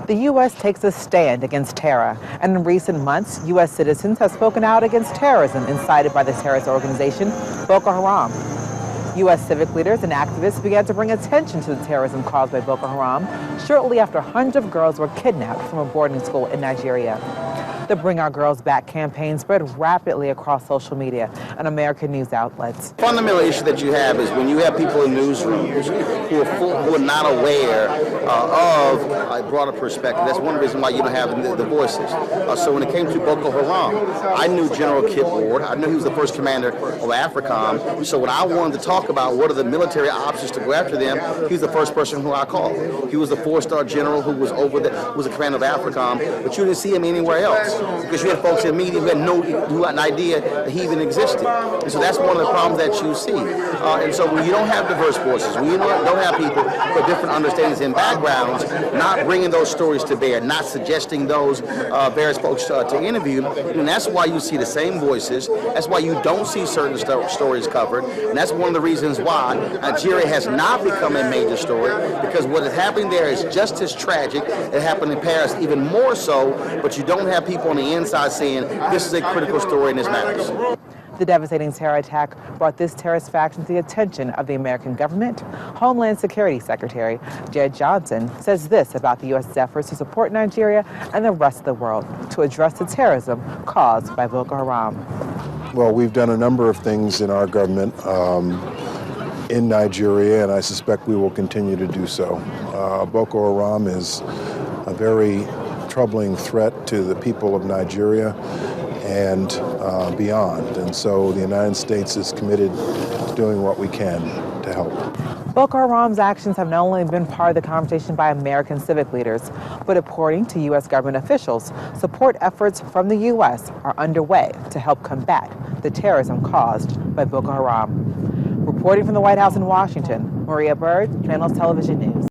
The U.S. takes a stand against terror, and in recent months, U.S. citizens have spoken out against terrorism incited by the terrorist organization Boko Haram. U.S. civic leaders and activists began to bring attention to the terrorism caused by Boko Haram shortly after hundreds of girls were kidnapped from a boarding school in Nigeria. The Bring Our Girls Back campaign spread rapidly across social media and American news outlets. The fundamental issue that you have is when you have people in newsrooms who are not aware of a broader perspective. That's one reason why you don't have the voices. So when it came to Boko Haram, I knew General Kip Ward. I knew he was the first commander of AFRICOM. So when I wanted to talk about what are the military options to go after them, he was the first person who I called. He was the four-star general who was who was the commander of AFRICOM, but you didn't see him anywhere else. Because you had folks in the media who had an idea that he even existed. And so that's one of the problems that you see. And so when you don't have diverse voices, when you don't have people with different understandings and backgrounds, not bringing those stories to bear, not suggesting those various folks to interview, and that's why you see the same voices. That's why you don't see certain stories covered. And that's one of the reasons why Nigeria has not become a major story, because what is happening there is just as tragic. It happened in Paris even more so, but you don't have people on the inside saying this is a critical story and this matters. The devastating terror attack brought this terrorist faction to the attention of the American government. Homeland Security Secretary Jed Johnson says this about the U.S.'s efforts to support Nigeria and the rest of the world to address the terrorism caused by Boko Haram. Well, we've done a number of things in our government in Nigeria, and I suspect we will continue to do so. Boko Haram is a very troubling threat to the people of Nigeria and beyond. And so the United States is committed to doing what we can to help. Boko Haram's actions have not only been part of the conversation by American civic leaders, but according to U.S. government officials, support efforts from the U.S. are underway to help combat the terrorism caused by Boko Haram. Reporting from the White House in Washington, Maria Bird, Channels Television News.